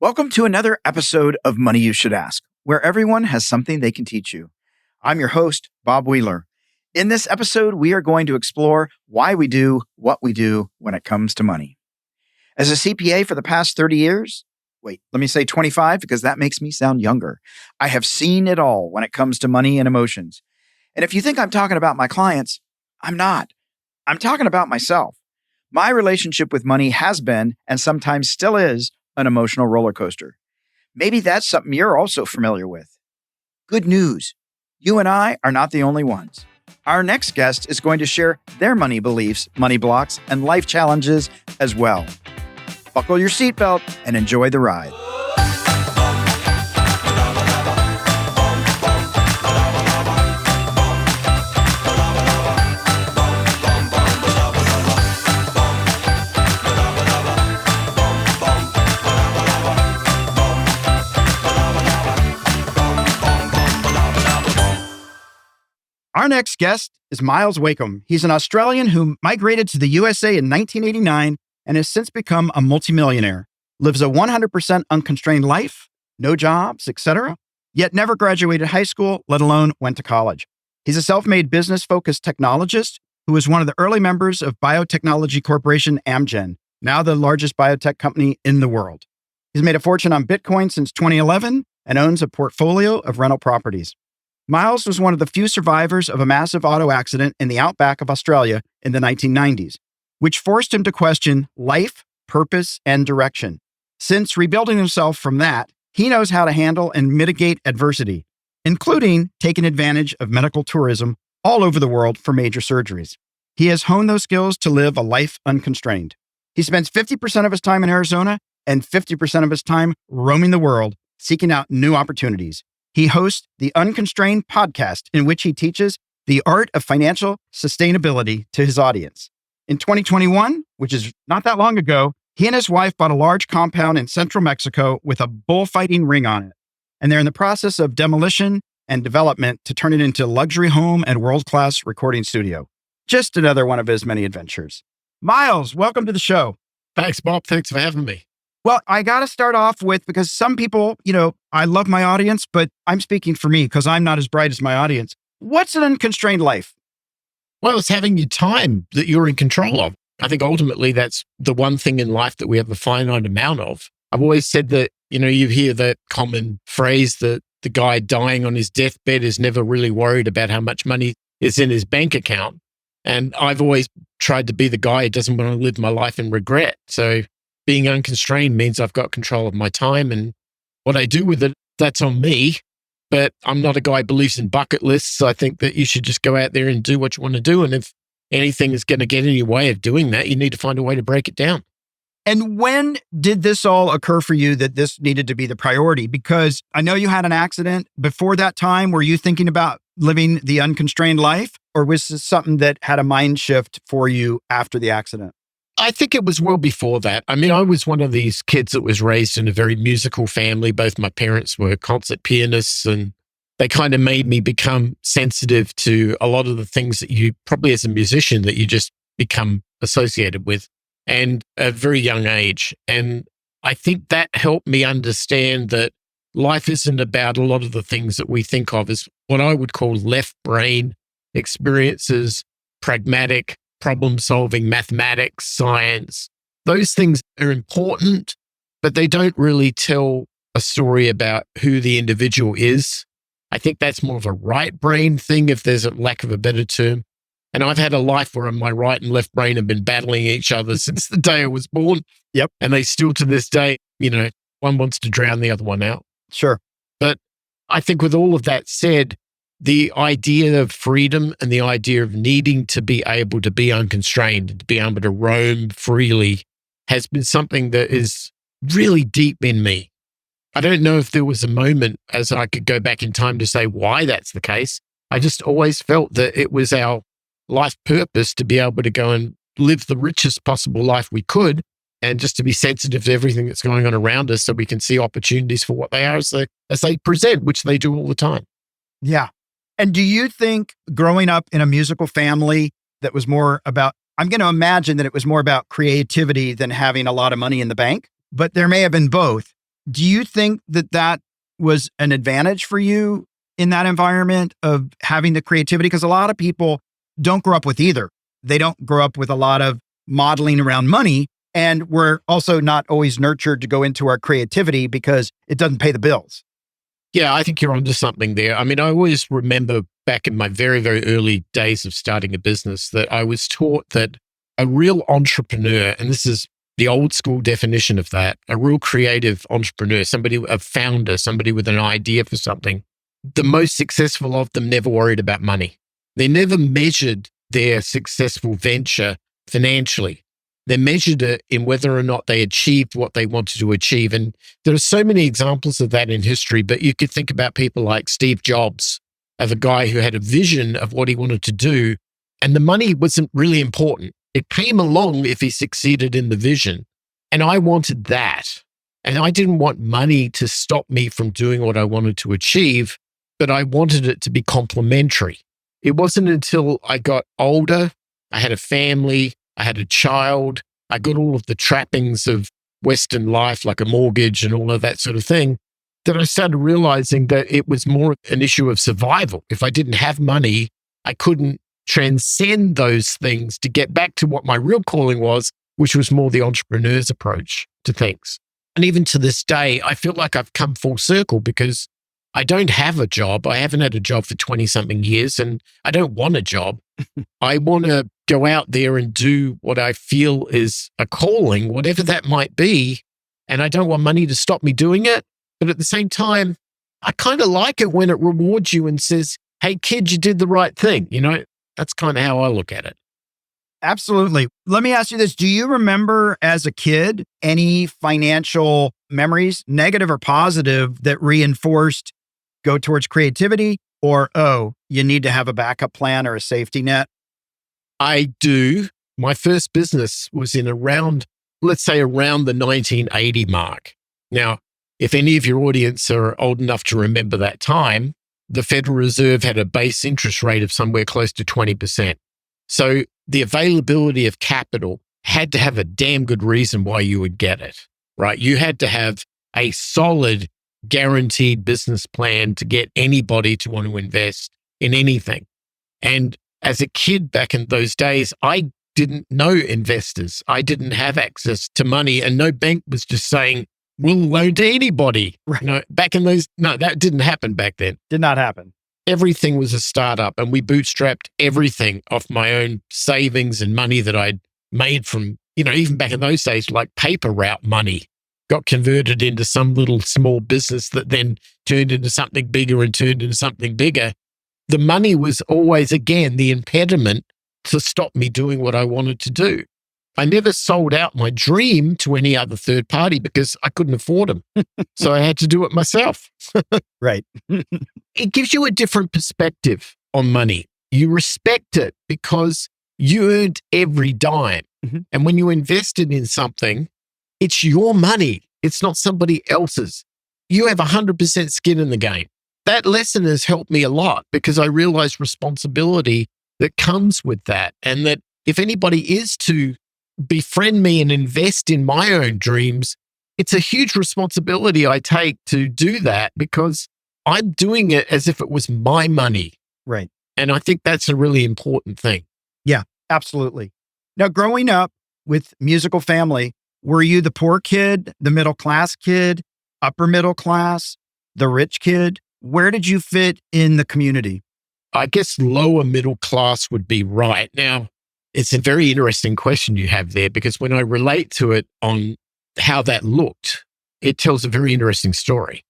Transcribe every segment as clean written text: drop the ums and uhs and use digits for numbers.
Welcome to another episode of Money You Should Ask, where everyone has something they can teach you. I'm your host, Bob Wheeler. In this episode, we are going to explore why we do what we do when it comes to money. As a CPA for the past 30 years, let me say 25 because that makes me sound younger. I have seen it all when it comes to money and emotions. And if you think I'm talking about my clients, I'm not. I'm talking about myself. My relationship with money has been, and sometimes still is, an emotional roller coaster. Maybe that's something you're also familiar with. Good news. You and I are not the only ones. Our next guest is going to share their money beliefs, money blocks, and life challenges as well. Buckle your seatbelt and enjoy the ride. Our next guest is Myles Wakeham. He's an Australian who migrated to the USA in 1989 and has since become a multimillionaire. Lives a 100% unconstrained life, no jobs, etc., yet never graduated high school, let alone went to college. He's a self-made business-focused technologist who was one of the early members of biotechnology corporation Amgen, now the largest biotech company in the world. He's made a fortune on Bitcoin since 2011 and owns a portfolio of rental properties. Myles was one of the few survivors of a massive auto accident in the outback of Australia in the 1990s, which forced him to question life, purpose, and direction. Since rebuilding himself from that, he knows how to handle and mitigate adversity, including taking advantage of medical tourism all over the world for major surgeries. He has honed those skills to live a life unconstrained. He spends 50% of his time in Arizona and 50% of his time roaming the world, seeking out new opportunities. He hosts the Unconstrained podcast, in which he teaches the art of financial sustainability to his audience. In 2021, which is not that long ago, he and his wife bought a large compound in central Mexico with a bullfighting ring on it. And they're in the process of demolition and development to turn it into a luxury home and world-class recording studio. Just another one of his many adventures. Myles, welcome to the show. Thanks, Bob. Thanks for having me. Well, I got to start off with, because some people, I love my audience, but I'm speaking for me because I'm not as bright as my audience. What's an unconstrained life? Well, it's having your time that you're in control of. I think ultimately that's the one thing in life that we have a finite amount of. I've always said that, you hear that common phrase that the guy dying on his deathbed is never really worried about how much money is in his bank account. And I've always tried to be the guy who doesn't want to live my life in regret. So being unconstrained means I've got control of my time, and what I do with it, that's on me. But I'm not a guy who believes in bucket lists. I think that you should just go out there and do what you want to do. And if anything is going to get in your way of doing that, you need to find a way to break it down. And when did this all occur for you that this needed to be the priority? Because I know you had an accident. Before that time, were you thinking about living the unconstrained life? Or was this something that had a mind shift for you after the accident? I think it was well before that. I mean, I was one of these kids that was raised in a very musical family. Both my parents were concert pianists, and they kind of made me become sensitive to a lot of the things that you probably as a musician that you just become associated with, and at a very young age. And I think that helped me understand that life isn't about a lot of the things that we think of as what I would call left brain experiences, pragmatic, problem-solving, mathematics, science. Those things are important, but they don't really tell a story about who the individual is. I think that's more of a right brain thing, if there's a lack of a better term. And I've had a life where my right and left brain have been battling each other since the day I was born. Yep. And they still to this day, one wants to drown the other one out. Sure. But I think with all of that said, the idea of freedom and the idea of needing to be able to be unconstrained, to be able to roam freely, has been something that is really deep in me. I don't know if there was a moment as I could go back in time to say why that's the case. I just always felt that it was our life purpose to be able to go and live the richest possible life we could, and just to be sensitive to everything that's going on around us so we can see opportunities for what they are as they present, which they do all the time. Yeah. And do you think growing up in a musical family that was more about, I'm going to imagine that it was more about creativity than having a lot of money in the bank, but there may have been both. Do you think that that was an advantage for you in that environment of having the creativity? Because a lot of people don't grow up with either. They don't grow up with a lot of modeling around money. And we're also not always nurtured to go into our creativity because it doesn't pay the bills. Yeah, I think you're onto something there. I mean, I always remember back in my very, very early days of starting a business that I was taught that a real entrepreneur, and this is the old school definition of that, a real creative entrepreneur, a founder, somebody with an idea for something, the most successful of them never worried about money. They never measured their successful venture financially. They measured it in whether or not they achieved what they wanted to achieve. And there are so many examples of that in history, but you could think about people like Steve Jobs, of a guy who had a vision of what he wanted to do, and the money wasn't really important. It came along if he succeeded in the vision. And I wanted that. And I didn't want money to stop me from doing what I wanted to achieve, but I wanted it to be complementary. It wasn't until I got older, I had a family, I had a child, I got all of the trappings of Western life, like a mortgage and all of that sort of thing, that I started realizing that it was more an issue of survival. If I didn't have money, I couldn't transcend those things to get back to what my real calling was, which was more the entrepreneur's approach to things. And even to this day, I feel like I've come full circle because I don't have a job. I haven't had a job for 20 something years, and I don't want a job. I want to go out there and do what I feel is a calling, whatever that might be. And I don't want money to stop me doing it. But at the same time, I kind of like it when it rewards you and says, hey, kid, you did the right thing. That's kind of how I look at it. Absolutely. Let me ask you this. Do you remember as a kid any financial memories, negative or positive, that reinforced go towards creativity, or, oh, you need to have a backup plan or a safety net? I do. My first business was let's say around the 1980 mark. Now, if any of your audience are old enough to remember that time, the Federal Reserve had a base interest rate of somewhere close to 20%. So the availability of capital had to have a damn good reason why you would get it, right? You had to have a solid, guaranteed business plan to get anybody to want to invest in anything. And as a kid back in those days, I didn't know investors. I didn't have access to money, and no bank was just saying, we'll loan to anybody. Right. That didn't happen back then. Did not happen. Everything was a startup, and we bootstrapped everything off my own savings and money that I'd made from, even back in those days, like paper route money got converted into some little small business that then turned into something bigger and turned into something bigger. The money was always, again, the impediment to stop me doing what I wanted to do. I never sold out my dream to any other third party because I couldn't afford them. So I had to do it myself. Right. It gives you a different perspective on money. You respect it because you earned every dime. Mm-hmm. And when you invested in something, it's your money. It's not somebody else's. You have 100% skin in the game. That lesson has helped me a lot because I realized responsibility that comes with that. And that if anybody is to befriend me and invest in my own dreams, it's a huge responsibility I take to do that because I'm doing it as if it was my money. Right. And I think that's a really important thing. Yeah, absolutely. Now, growing up with musical family, were you the poor kid, the middle class kid, upper middle class, the rich kid? Where did you fit in the community? I guess lower middle class would be right. Now, it's a very interesting question you have there because when I relate to it on how that looked, it tells a very interesting story.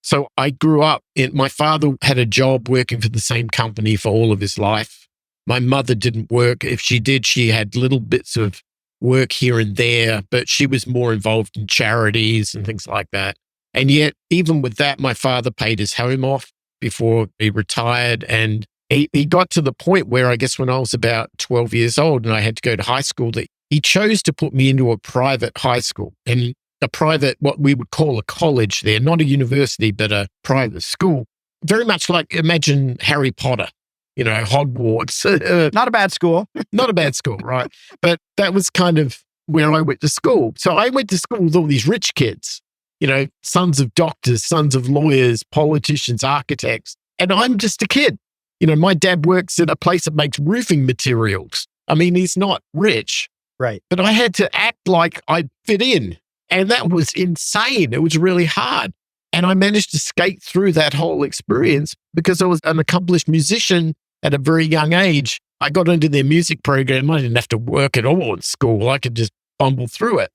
So I grew up my father had a job working for the same company for all of his life. My mother didn't work. If she did, she had little bits of work here and there, but she was more involved in charities and things like that. And yet, even with that, my father paid his home off before he retired. And he got to the point where I guess when I was about 12 years old and I had to go to high school, that he chose to put me into a private high school and a private, what we would call a college there, not a university, but a private school. Very much like, imagine Harry Potter, Hogwarts. Not a bad school. Not a bad school, right? But that was kind of where I went to school. So I went to school with all these rich kids. sons of doctors, sons of lawyers, politicians, architects. And I'm just a kid. My dad works at a place that makes roofing materials. I mean, he's not rich, Right. but I had to act like I fit in. And that was insane. It was really hard. And I managed to skate through that whole experience because I was an accomplished musician at a very young age. I got into their music program. I didn't have to work at all in school. I could just bumble through it.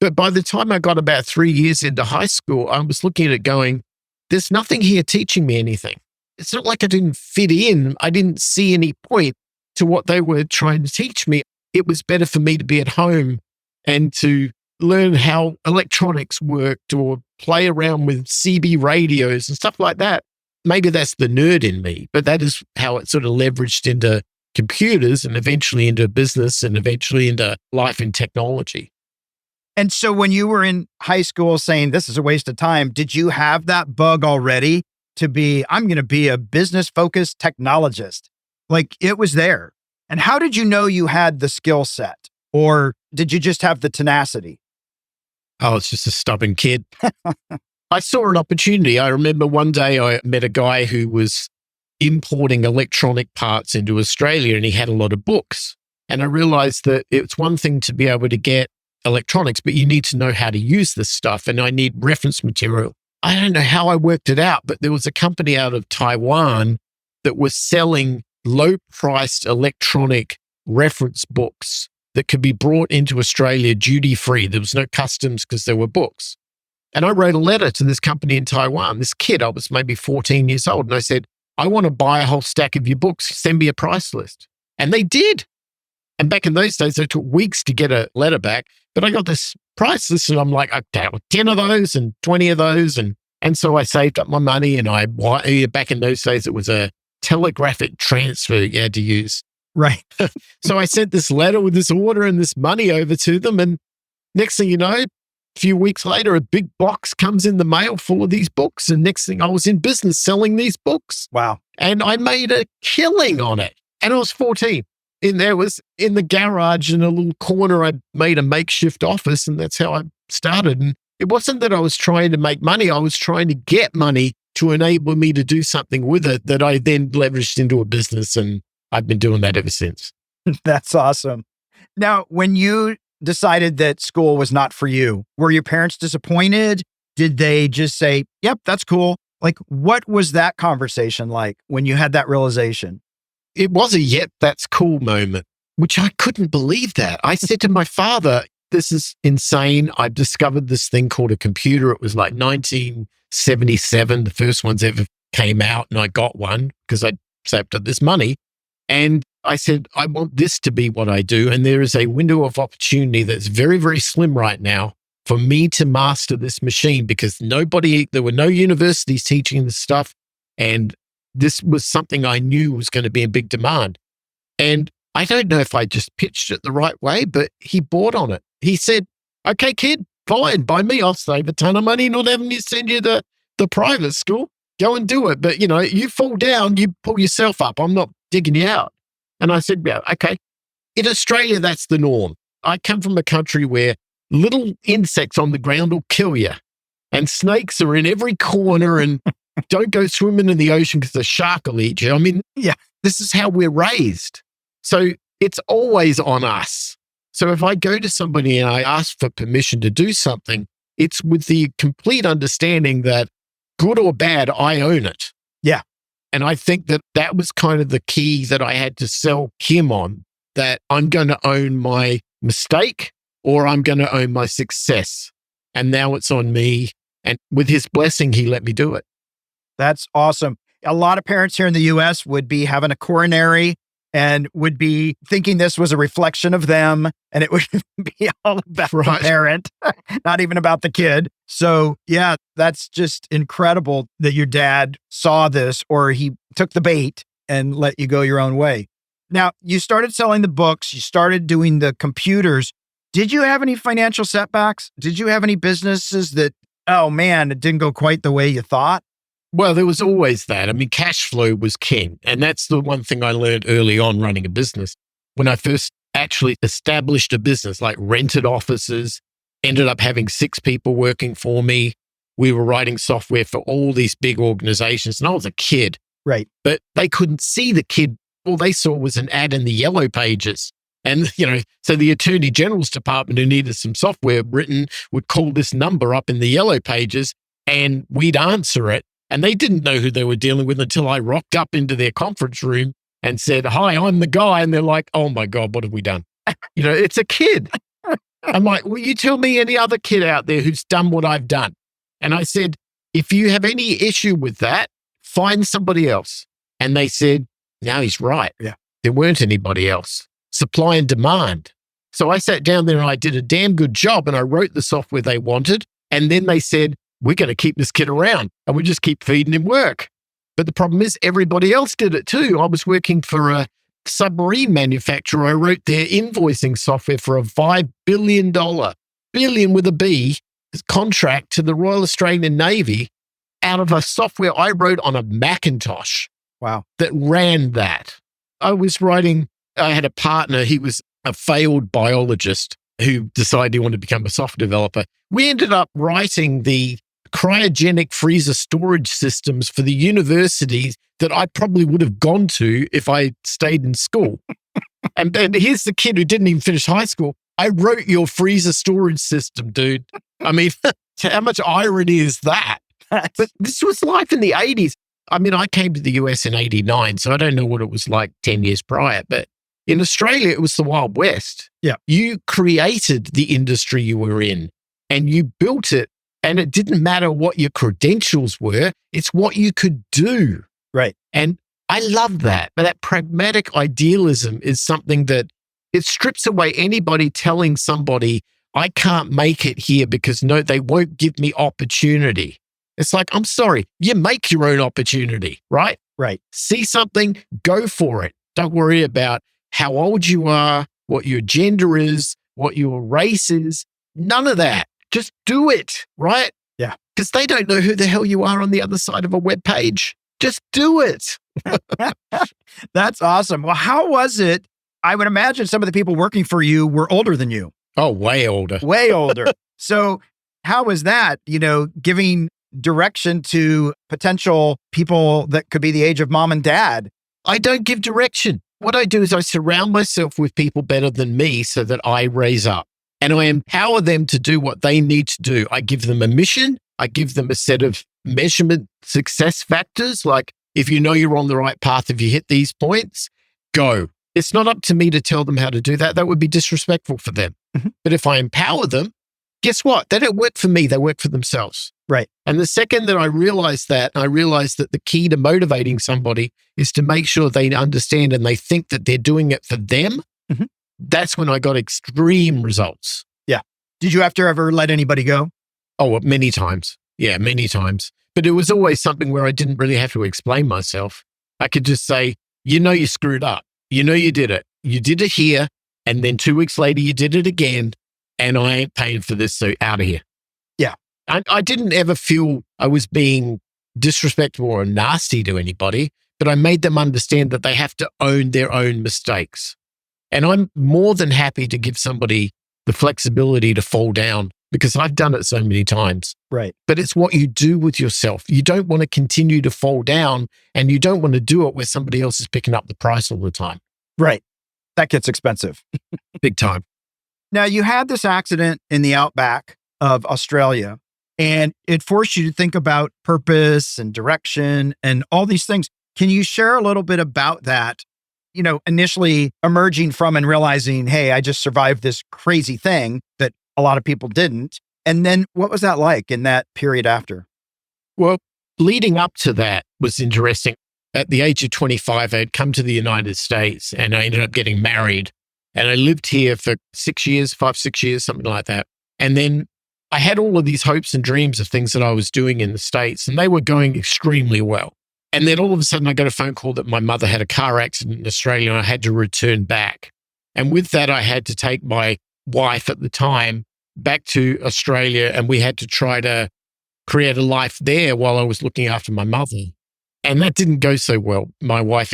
But by the time I got about 3 years into high school, I was looking at it going, there's nothing here teaching me anything. It's not like I didn't fit in. I didn't see any point to what they were trying to teach me. It was better for me to be at home and to learn how electronics worked or play around with CB radios and stuff like that. Maybe that's the nerd in me, but that is how it sort of leveraged into computers and eventually into business and eventually into life in technology. And so when you were in high school saying this is a waste of time, did you have that bug already to be, I'm going to be a business-focused technologist? Like it was there. And how did you know you had the skill set? Or did you just have the tenacity? I was just a stubborn kid. I saw an opportunity. I remember one day I met a guy who was importing electronic parts into Australia and he had a lot of books. And I realized that it's one thing to be able to get electronics, but you need to know how to use this stuff. And I need reference material. I don't know how I worked it out, but there was a company out of Taiwan that was selling low-priced electronic reference books that could be brought into Australia duty-free. There was no customs because there were books. And I wrote a letter to this company in Taiwan, this kid, I was maybe 14 years old. And I said, I want to buy a whole stack of your books. Send me a price list. And they did. And back in those days, it took weeks to get a letter back. But I got this price list and I'm like, okay, 10 of those and 20 of those. And so I saved up my money and back in those days, it was a telegraphic transfer you had to use. Right. So I sent this letter with this order and this money over to them. And next thing you know, a few weeks later, a big box comes in the mail full of these books. And next thing I was in business selling these books. Wow. And I made a killing on it. And I was 14. And there was in the garage in a little corner, I made a makeshift office. And that's how I started. And it wasn't that I was trying to make money. I was trying to get money to enable me to do something with it that I then leveraged into a business. And I've been doing that ever since. That's awesome. Now, when you decided that school was not for you, were your parents disappointed? Did they just say, yep, that's cool? Like, what was that conversation like when you had that realization? It was a yep, that's cool moment, which I couldn't believe that. I said to my father, this is insane. I discovered this thing called a computer. It was like 1977. The first ones ever came out and I got one because I saved up this money. And I said, I want this to be what I do. And there is a window of opportunity that's very, very slim right now for me to master this machine because there were no universities teaching this stuff. And this was something I knew was going to be in big demand. And I don't know if I just pitched it the right way, but he bought on it. He said, okay, kid, fine, by me, I'll save a ton of money, not having to send you the private school. Go and do it. But, you fall down, you pull yourself up. I'm not digging you out. And I said, yeah, okay. In Australia, that's the norm. I come from a country where little insects on the ground will kill you. And snakes are in every corner and don't go swimming in the ocean because the shark will eat you. I mean, yeah, this is how we're raised. So it's always on us. So if I go to somebody and I ask for permission to do something, it's with the complete understanding that good or bad, I own it. Yeah. And I think that was kind of the key that I had to sell Kim on, that I'm going to own my mistake or I'm going to own my success. And now it's on me. And with his blessing, he let me do it. That's awesome. A lot of parents here in the US would be having a coronary and would be thinking this was a reflection of them. And it would be all about the parent, not even about the kid. So yeah, that's just incredible that your dad saw this or he took the bait and let you go your own way. Now, you started selling the books, you started doing the computers. Did you have any financial setbacks? Did you have any businesses that, oh man, it didn't go quite the way you thought? Well, there was always that. I mean, cash flow was king. And that's the one thing I learned early on running a business. When I first actually established a business, like rented offices, ended up having 6 people working for me. We were writing software for all these big organizations, and I was a kid. Right. But they couldn't see the kid. All they saw was an ad in the yellow pages. And, so the Attorney General's department who needed some software written would call this number up in the yellow pages and we'd answer it. And they didn't know who they were dealing with until I rocked up into their conference room and said, "Hi, I'm the guy." And they're like, "Oh my God, what have we done?" It's a kid. I'm like, "Well, you tell me any other kid out there who's done what I've done." And I said, "If you have any issue with that, find somebody else." And they said, "No, he's right. Yeah. There weren't anybody else. Supply and demand." So I sat down there and I did a damn good job and I wrote the software they wanted. And then they said, "We're going to keep this kid around and we just keep feeding him work." But the problem is everybody else did it too. I was working for a submarine manufacturer. I wrote their invoicing software for a $5 billion, billion with a B, contract to the Royal Australian Navy out of a software I wrote on a Macintosh. Wow. That ran that. I had a partner, he was a failed biologist who decided he wanted to become a software developer. We ended up writing the cryogenic freezer storage systems for the universities that I probably would have gone to if I stayed in school. And here's the kid who didn't even finish high school. I wrote your freezer storage system, dude. I mean, how much irony is that? But this was life in the 80s. I mean, I came to the US in 89, so I don't know what it was like 10 years prior, but in Australia, it was the Wild West. Yeah. You created the industry you were in and you built it, and it didn't matter what your credentials were. It's what you could do. Right. And I love that. But that pragmatic idealism is something that it strips away anybody telling somebody, "I can't make it here because no, they won't give me opportunity." It's like, I'm sorry, you make your own opportunity, right? Right. See something, go for it. Don't worry about how old you are, what your gender is, what your race is. None of that. Just do it, right? Yeah. Because they don't know who the hell you are on the other side of a web page. Just do it. That's awesome. Well, how was it? I would imagine some of the people working for you were older than you. Oh, way older. Way older. So how was that, giving direction to potential people that could be the age of mom and dad? I don't give direction. What I do is I surround myself with people better than me so that I raise up and I empower them to do what they need to do. I give them a mission. I give them a set of measurement success factors. Like, if you know you're on the right path, if you hit these points, go. It's not up to me to tell them how to do that. That would be disrespectful for them. Mm-hmm. But if I empower them, guess what? They don't work for me. They work for themselves. Right. And the second that I realized that the key to motivating somebody is to make sure they understand and they think that they're doing it for them. Mm-hmm. That's when I got extreme results. Yeah. Did you have to ever let anybody go? Oh, many times. Yeah, many times. But it was always something where I didn't really have to explain myself. I could just say, you screwed up. You did it. You did it here. And then 2 weeks later, you did it again. And I ain't paying for this. So out of here. Yeah. I didn't ever feel I was being disrespectful or nasty to anybody, but I made them understand that they have to own their own mistakes. And I'm more than happy to give somebody the flexibility to fall down because I've done it so many times. Right. But it's what you do with yourself. You don't want to continue to fall down and you don't want to do it where somebody else is picking up the price all the time. Right. That gets expensive. Big time. Now, you had this accident in the outback of Australia, and it forced you to think about purpose and direction and all these things. Can you share a little bit about that? Initially emerging from and realizing, hey, I just survived this crazy thing that a lot of people didn't. And then what was that like in that period after? Well, leading up to that was interesting. At the age of 25, I had come to the United States and I ended up getting married. And I lived here for 6 years, 6 years, something like that. And then I had all of these hopes and dreams of things that I was doing in the States, and they were going extremely well. And then all of a sudden, I got a phone call that my mother had a car accident in Australia and I had to return back. And with that, I had to take my wife at the time back to Australia, and we had to try to create a life there while I was looking after my mother. And that didn't go so well. My wife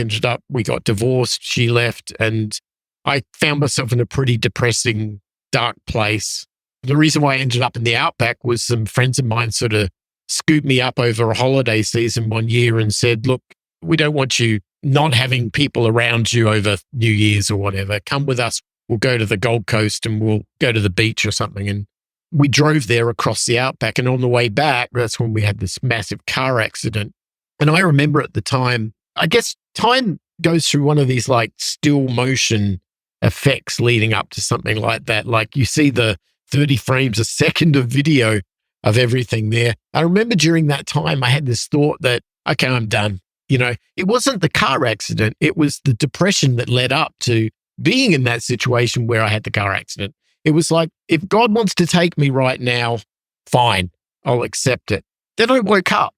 we got divorced, she left, and I found myself in a pretty depressing, dark place The reason why I ended up in the outback was some friends of mine sort of scooped me up over a holiday season one year and said, look, we don't want you not having people around you over New Year's or whatever. Come with us. We'll go to the Gold Coast and we'll go to the beach or something. And we drove there across the outback. And on the way back, that's when we had this massive car accident. And I remember at the time, I guess time goes through one of these like still motion effects leading up to something like that. Like you see the 30 frames a second of video of everything there. I remember during that time, I had this thought that, okay, I'm done. You know, it wasn't the car accident. It was the depression that led up to being in that situation where I had the car accident. It was like, if God wants to take me right now, fine, I'll accept it. Then I woke up.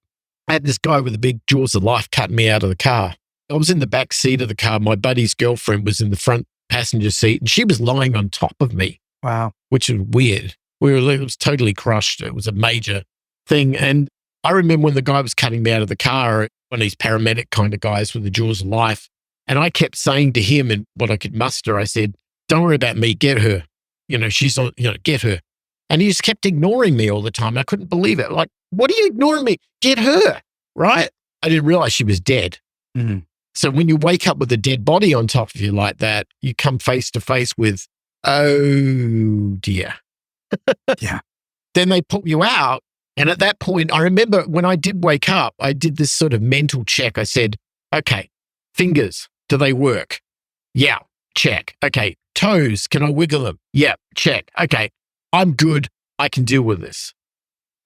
I had this guy with a big jaws of life cutting me out of the car. I was in the back seat of the car. My buddy's girlfriend was in the front passenger seat and she was lying on top of me. Wow. Which is weird. It was totally crushed. It was a major thing. And I remember when the guy was cutting me out of the car, one of these paramedic kind of guys with the jaws of life. And I kept saying to him, and what I could muster, I said, don't worry about me, get her. You know, she's on, get her. And he just kept ignoring me all the time. I couldn't believe it. Like, what are you ignoring me? Get her, right? I didn't realize she was dead. Mm-hmm. So when you wake up with a dead body on top of you like that, you come face to face with, oh dear. Yeah. Then they pull you out. And at that point, I remember when I did wake up, I did this sort of mental check. I said, okay, fingers, do they work? Yeah, check. Okay, toes, can I wiggle them? Yeah, check. Okay, I'm good. I can deal with this.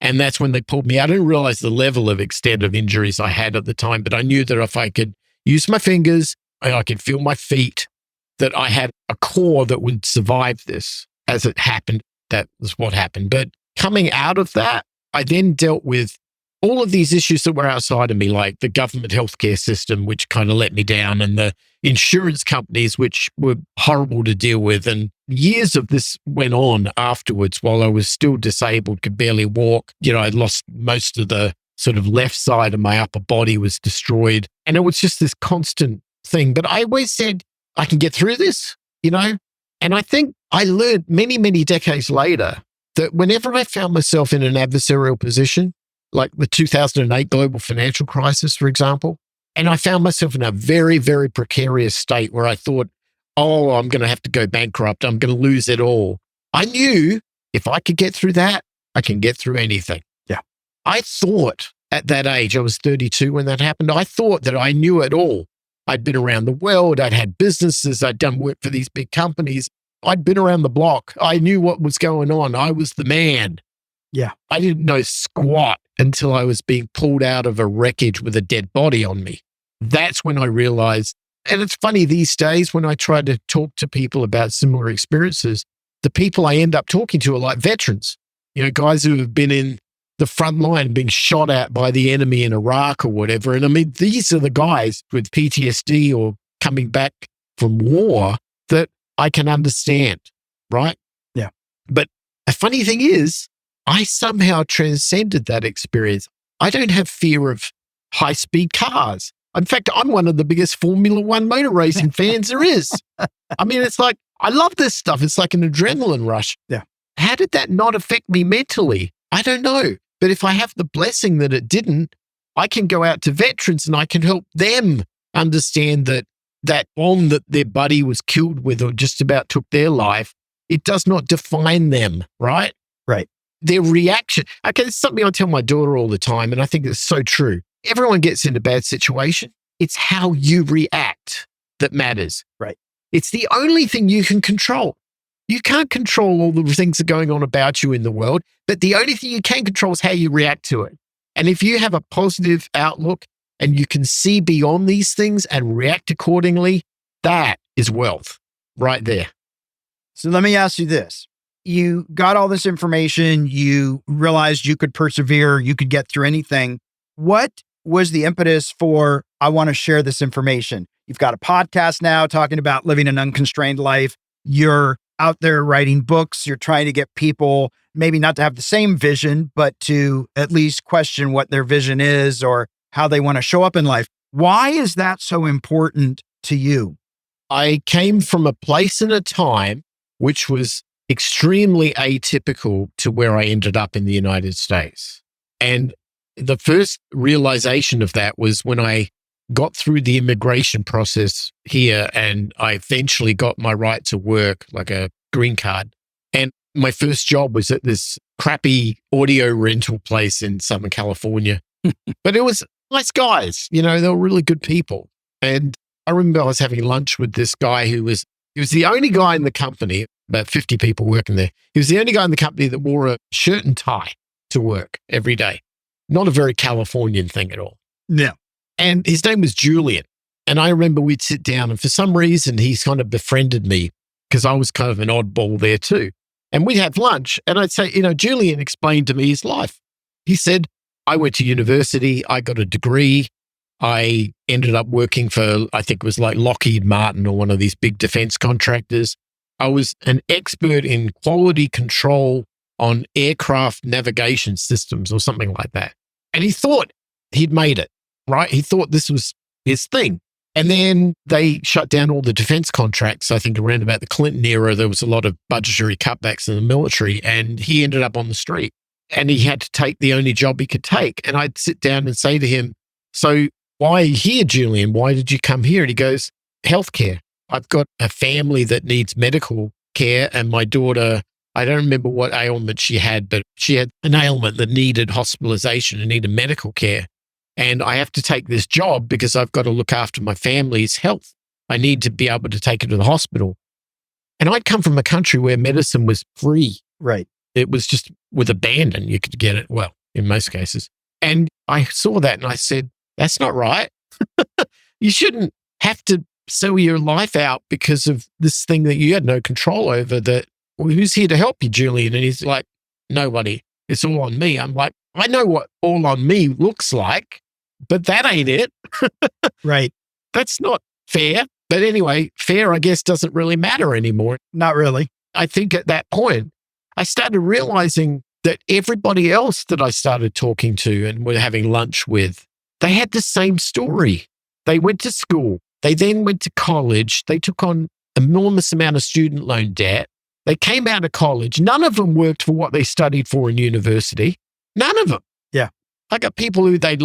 And that's when they pulled me out. I didn't realize the level of extent of injuries I had at the time, but I knew that if I could use my fingers and I could feel my feet, that I had a core that would survive this as it happened. That was what happened. But coming out of that, I then dealt with all of these issues that were outside of me, like the government healthcare system, which kind of let me down, and the insurance companies, which were horrible to deal with. And years of this went on afterwards while I was still disabled, could barely walk. You know, I'd lost most of the sort of left side of my upper body was destroyed. And it was just this constant thing. But I always said, I can get through this, you know? And I think I learned many, many decades later that whenever I found myself in an adversarial position, like the 2008 global financial crisis, for example, and I found myself in a very, very precarious state where I thought, oh, I'm going to have to go bankrupt. I'm going to lose it all. I knew if I could get through that, I can get through anything. Yeah. I thought at that age, I was 32 when that happened, I thought that I knew it all. I'd been around the world. I'd had businesses. I'd done work for these big companies. I'd been around the block. I knew what was going on. I was the man. Yeah. I didn't know squat until I was being pulled out of a wreckage with a dead body on me. That's when I realized, and it's funny these days when I try to talk to people about similar experiences, the people I end up talking to are like veterans, you know, guys who have been in the front line being shot at by the enemy in Iraq or whatever. And I mean, these are the guys with PTSD or coming back from war that I can understand, right? Yeah. But a funny thing is, I somehow transcended that experience. I don't have fear of high-speed cars. In fact, I'm one of the biggest Formula One motor racing fans there is. I mean, it's like, I love this stuff. It's like an adrenaline rush. Yeah. How did that not affect me mentally? I don't know. But if I have the blessing that it didn't, I can go out to veterans and I can help them understand that that bomb that their buddy was killed with or just about took their life, it does not define them, right? Right. Their reaction. Okay, it's something I tell my daughter all the time, and I think it's so true. Everyone gets in a bad situation. It's how you react that matters. Right. It's the only thing you can control. You can't control all the things that are going on about you in the world, but the only thing you can control is how you react to it. And if you have a positive outlook and you can see beyond these things and react accordingly, that is wealth right there. So let me ask you this. You got all this information, you realized you could persevere, you could get through anything. What was the impetus for, I want to share this information? You've got a podcast now talking about living an unconstrained life. You're out there writing books. You're trying to get people maybe not to have the same vision, but to at least question what their vision is or how they want to show up in life. Why is that so important to you? I came from a place and a time which was extremely atypical to where I ended up in the United States. And the first realization of that was when I got through the immigration process here and I eventually got my right to work, like a green card. And my first job was at this crappy audio rental place in Southern California. But it was nice guys, they were really good people. And I remember I was having lunch with this guy he was the only guy in the company, about 50 people working there. He was the only guy in the company that wore a shirt and tie to work every day. Not a very Californian thing at all. Yeah. And his name was Julian. And I remember we'd sit down and for some reason he's kind of befriended me because I was kind of an oddball there too. And we'd have lunch and I'd say, Julian explained to me his life. He said, I went to university, I got a degree. I ended up working for, I think it was like Lockheed Martin or one of these big defense contractors. I was an expert in quality control on aircraft navigation systems or something like that. And he thought he'd made it, right? He thought this was his thing. And then they shut down all the defense contracts. I think around about the Clinton era, there was a lot of budgetary cutbacks in the military and he ended up on the street and he had to take the only job he could take. And I'd sit down and say to him, so why are you here, Julian? Why did you come here? And he goes, healthcare. I've got a family that needs medical care and my daughter, I don't remember what ailment she had, but she had an ailment that needed hospitalization and needed medical care. And I have to take this job because I've got to look after my family's health. I need to be able to take her to the hospital. And I'd come from a country where medicine was free. Right. It was just with abandon, you could get it, well, in most cases. And I saw that and I said, that's not right. You shouldn't have to sell your life out because of this thing that you had no control over. That, well, who's here to help you, Julian? And he's like, nobody. It's all on me. I'm like, I know what all on me looks like, but that ain't it. Right. That's not fair. But anyway, fair, I guess, doesn't really matter anymore. Not really. I think at that point, I started realizing that everybody else that I started talking to and were having lunch with, they had the same story. They went to school. They then went to college. They took on enormous amount of student loan debt. They came out of college. None of them worked for what they studied for in university. None of them. Yeah. I got people who they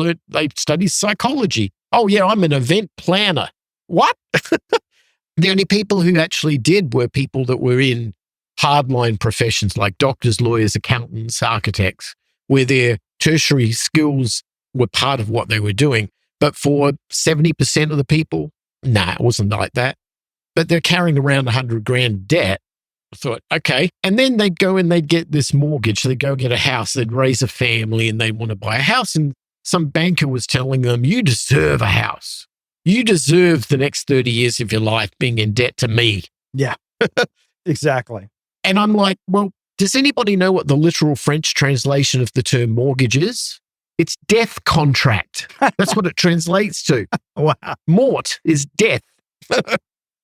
studied psychology. Oh yeah, I'm an event planner. What? The only people who actually did were people that were in hardline professions like doctors, lawyers, accountants, architects, where their tertiary skills were part of what they were doing. But for 70% of the people, nah, it wasn't like that. But they're carrying around 100 grand debt. I thought, okay. And then they'd go and they'd get this mortgage. They'd go get a house. They'd raise a family and they'd want to buy a house. And some banker was telling them, you deserve a house. You deserve the next 30 years of your life being in debt to me. Yeah, exactly. And I'm like, well, does anybody know what the literal French translation of the term mortgage is? It's death contract. That's what it translates to. Wow. Mort is death.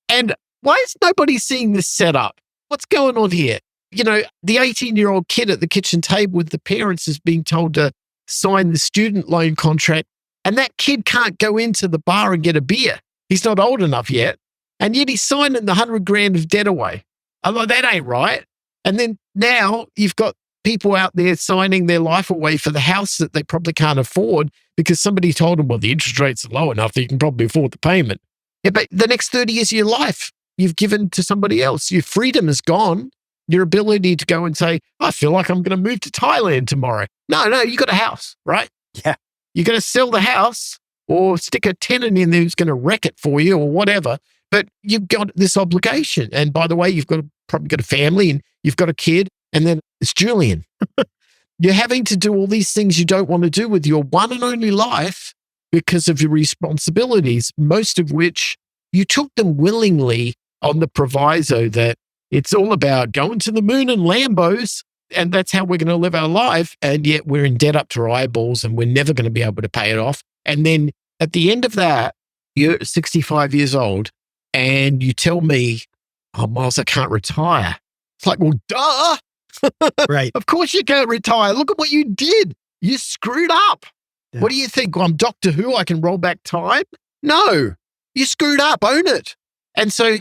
And why is nobody seeing this setup? What's going on here? The 18-year-old kid at the kitchen table with the parents is being told to sign the student loan contract, and that kid can't go into the bar and get a beer. He's not old enough yet, and yet he's signing the 100 grand of debt away. I'm like, that ain't right. And then now you've got people out there signing their life away for the house that they probably can't afford because somebody told them, well, the interest rates are low enough that you can probably afford the payment. Yeah, but the next 30 years of your life, you've given to somebody else. Your freedom is gone. Your ability to go and say, I feel like I'm going to move to Thailand tomorrow. No, you got a house, right? Yeah. You're going to sell the house or stick a tenant in there who's going to wreck it for you or whatever. But you've got this obligation. And by the way, you've probably got a family and you've got a kid. And then it's Julian. You're having to do all these things you don't want to do with your one and only life because of your responsibilities, most of which you took them willingly on the proviso that it's all about going to the moon and Lambos, and that's how we're going to live our life. And yet we're in debt up to our eyeballs and we're never going to be able to pay it off. And then at the end of that, you're 65 years old and you tell me, oh, Myles, I can't retire. It's like, well, duh. Right. Of course you can't retire. Look at what you did. You screwed up. Yeah. What do you think? Well, I'm Doctor Who. I can roll back time? No, you screwed up. Own it. And so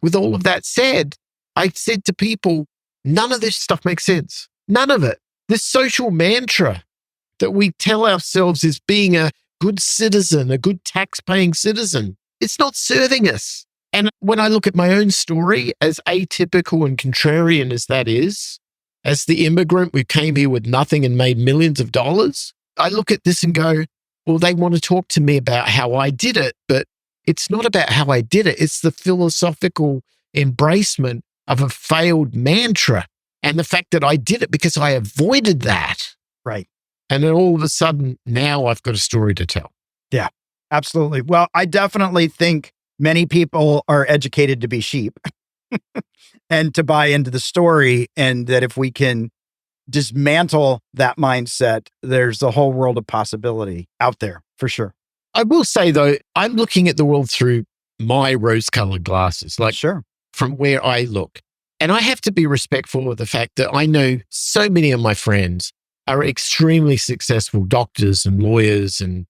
with all of that said, I said to people, None of this stuff makes sense. None of it. This social mantra that we tell ourselves is being a good citizen, a good tax-paying citizen, it's not serving us. And when I look at my own story, as atypical and contrarian as that is, as the immigrant who came here with nothing and made millions of dollars, I look at this and go, well, they want to talk to me about how I did it, but it's not about how I did it. It's the philosophical embracement of a failed mantra and the fact that I did it because I avoided that. Right. And then all of a sudden, now I've got a story to tell. Yeah, absolutely. Well, I definitely think many people are educated to be sheep and to buy into the story. And that if we can dismantle that mindset, there's a whole world of possibility out there for sure. I will say, though, I'm looking at the world through my rose-colored glasses, like Sure. from where I look. And I have to be respectful of the fact that I know so many of my friends are extremely successful doctors and lawyers, and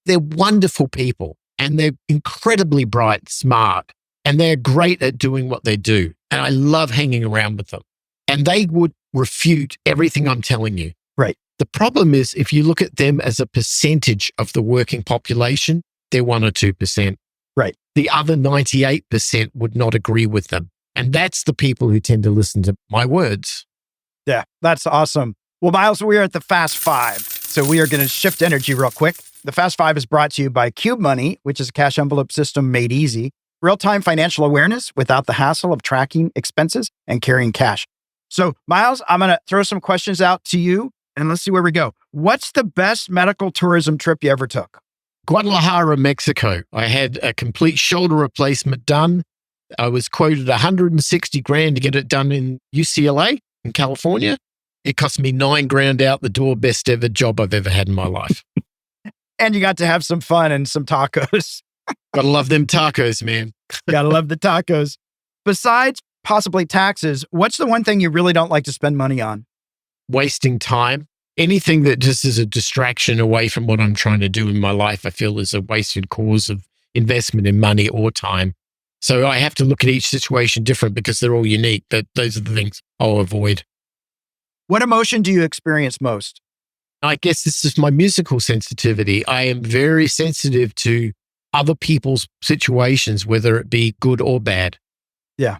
they're wonderful people, and they're incredibly bright, smart, and they're great at doing what they do. And I love hanging around with them. And they would refute everything I'm telling you. Right. The problem is, if you look at them as a percentage of the working population, they're 1 or 2%. Right. The other 98% would not agree with them. And that's the people who tend to listen to my words. Yeah, that's awesome. Well, Myles, we are at the Fast Five. So we are going to shift energy real quick. The Fast Five is brought to you by Cube Money, which is a cash envelope system made easy. Real-time financial awareness without the hassle of tracking expenses and carrying cash. So, Myles, I'm going to throw some questions out to you, and let's see where we go. What's the best medical tourism trip you ever took? Guadalajara, Mexico. I had a complete shoulder replacement done. I was quoted $160,000 to get it done in UCLA in California. It cost me $9,000 out the door. Best ever job I've ever had in my life. And you got to have some fun and some tacos. Gotta love them tacos, man. Gotta love the tacos. Besides possibly taxes, what's the one thing you really don't like to spend money on? Wasting time. Anything that just is a distraction away from what I'm trying to do in my life, I feel is a wasted cause of investment in money or time. So I have to look at each situation different because they're all unique. But those are the things I'll avoid. What emotion do you experience most? I guess this is my musical sensitivity. I am very sensitive to other people's situations, whether it be good or bad. Yeah.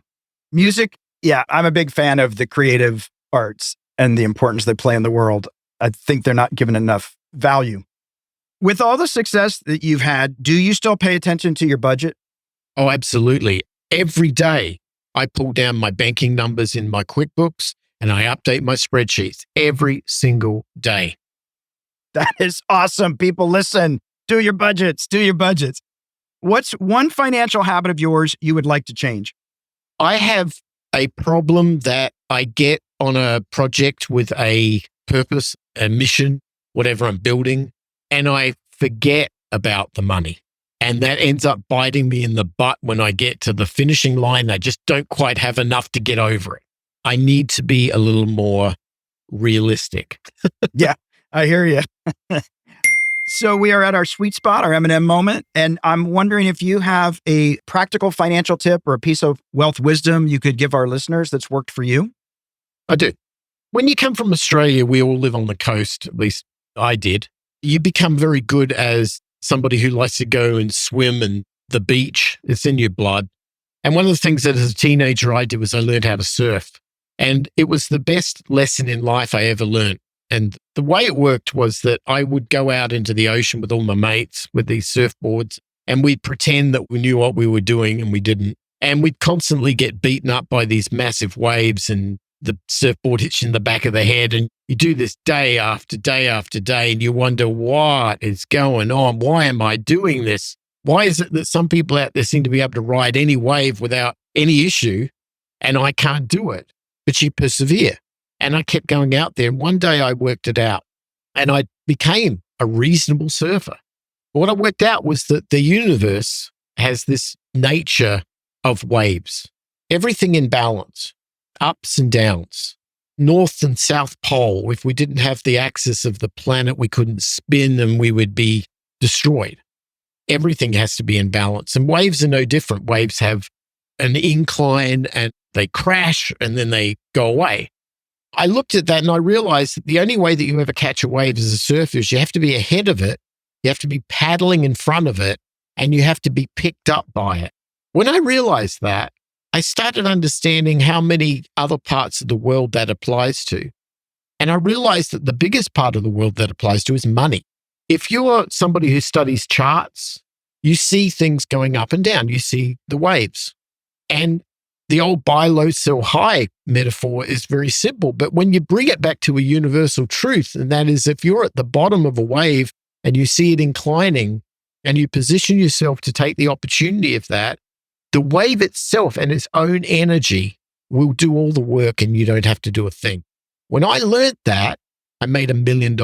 Music. Yeah. I'm a big fan of the creative arts and the importance they play in the world. I think they're not given enough value. With all the success that you've had, do you still pay attention to your budget? Oh, absolutely. Every day I pull down my banking numbers in my QuickBooks and I update my spreadsheets every single day. That is awesome. People, listen, do your budgets, do your budgets. What's one financial habit of yours you would like to change? I have a problem that I get on a project with a purpose, a mission, whatever I'm building, and I forget about the money. And that ends up biting me in the butt when I get to the finishing line. I just don't quite have enough to get over it. I need to be a little more realistic. Yeah, I hear you. So we are at our sweet spot, our M&M moment. And I'm wondering if you have a practical financial tip or a piece of wealth wisdom you could give our listeners that's worked for you. I do. When you come from Australia, we all live on the coast, at least I did. You become very good as somebody who likes to go and swim and the beach. It's in your blood. And one of the things that as a teenager I did was I learned how to surf. And it was the best lesson in life I ever learned. And the way it worked was that I would go out into the ocean with all my mates with these surfboards, and we'd pretend that we knew what we were doing and we didn't. And we'd constantly get beaten up by these massive waves and the surfboard hits you in the back of the head. And you do this day after day after day, and you wonder, what is going on? Why am I doing this? Why is it that some people out there seem to be able to ride any wave without any issue, and I can't do it? But you persevere. And I kept going out there. And one day I worked it out and I became a reasonable surfer. What I worked out was that the universe has this nature of waves, everything in balance, ups and downs, north and south pole. If we didn't have the axis of the planet, we couldn't spin and we would be destroyed. Everything has to be in balance. And waves are no different. Waves have an incline and they crash, and then they go away. I looked at that and I realized that the only way that you ever catch a wave as a surfer is you have to be ahead of it, you have to be paddling in front of it, and you have to be picked up by it. When I realized that, I started understanding how many other parts of the world that applies to. And I realized that the biggest part of the world that applies to is money. If you're somebody who studies charts, you see things going up and down. You see the waves. And the old buy low, sell high metaphor is very simple. But when you bring it back to a universal truth, and that is if you're at the bottom of a wave and you see it inclining and you position yourself to take the opportunity of that, the wave itself and its own energy will do all the work and you don't have to do a thing. When I learned that, I made $1 million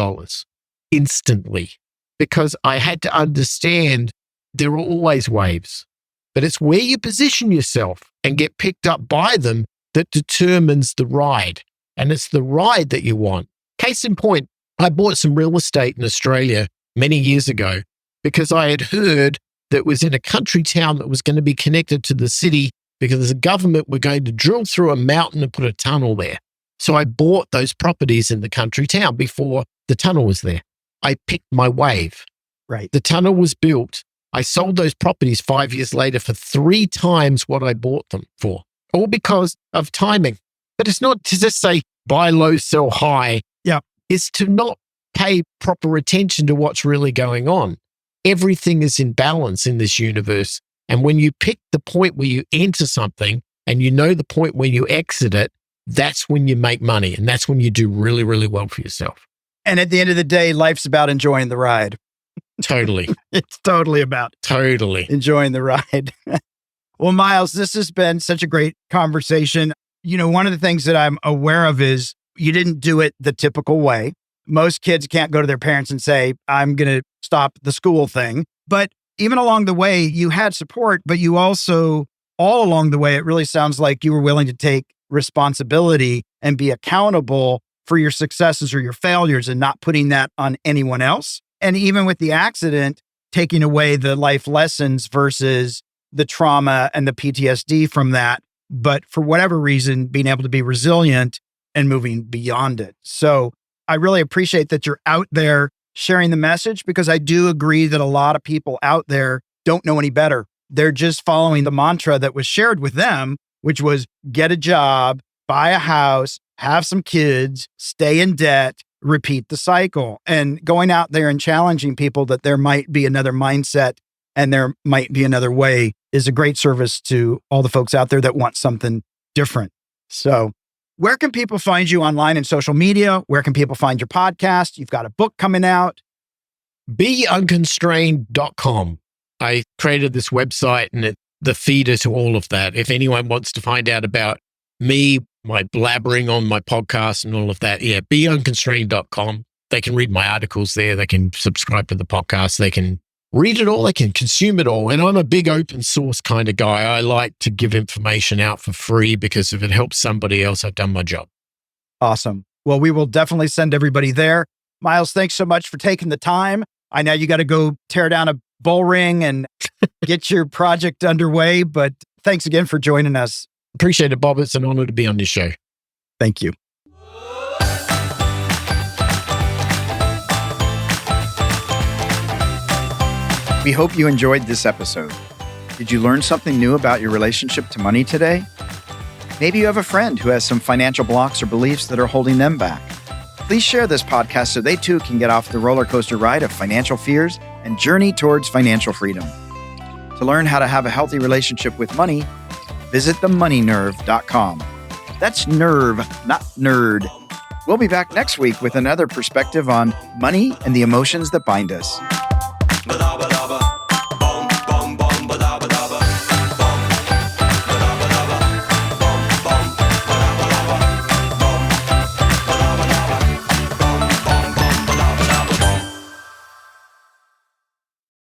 instantly because I had to understand there are always waves, but it's where you position yourself and get picked up by them that determines the ride. And it's the ride that you want. Case in point, I bought some real estate in Australia many years ago because I had heard that was in a country town that was going to be connected to the city because the government were going to drill through a mountain and put a tunnel there. So I bought those properties in the country town before the tunnel was there. I picked my wave. Right. The tunnel was built. I sold those properties 5 years later for 3 times what I bought them for, all because of timing. But it's not to just say buy low, sell high. Yeah. It's to not pay proper attention to what's really going on. Everything is in balance in this universe. And when you pick the point where you enter something and you know the point where you exit it, that's when you make money. And that's when you do really, really well for yourself. And at the end of the day, life's about enjoying the ride. Totally. It's totally about enjoying the ride. Well, Myles, this has been such a great conversation. You know, one of the things that I'm aware of is you didn't do it the typical way. Most kids can't go to their parents and say, I'm going to stop the school thing. But even along the way, you had support, but you also, all along the way, it really sounds like you were willing to take responsibility and be accountable for your successes or your failures and not putting that on anyone else. And even with the accident, taking away the life lessons versus the trauma and the PTSD from that. But for whatever reason, being able to be resilient and moving beyond it. So I really appreciate that you're out there sharing the message because I do agree that a lot of people out there don't know any better. They're just following the mantra that was shared with them, which was get a job, buy a house, have some kids, stay in debt, repeat the cycle. And going out there and challenging people that there might be another mindset and there might be another way is a great service to all the folks out there that want something different. So where can people find you online and social media? Where can people find your podcast? You've got a book coming out. Unconstrained.com. I created this website and it's the feeder to all of that. If anyone wants to find out about me, my blabbering on my podcast and all of that, beunconstrained.com. They can read my articles there. They can subscribe to the podcast. They can read it all. They can consume it all. And I'm a big open source kind of guy. I like to give information out for free because if it helps somebody else, I've done my job. Awesome. Well, we will definitely send everybody there. Myles, thanks so much for taking the time. I know you got to go tear down a bull ring and get your project underway, but thanks again for joining us. Appreciate it, Bob. It's an honor to be on this show. Thank you. We hope you enjoyed this episode. Did you learn something new about your relationship to money today? Maybe you have a friend who has some financial blocks or beliefs that are holding them back. Please share this podcast so they too can get off the roller coaster ride of financial fears and journey towards financial freedom. To learn how to have a healthy relationship with money, visit themoneynerve.com. That's nerve, not nerd. We'll be back next week with another perspective on money and the emotions that bind us.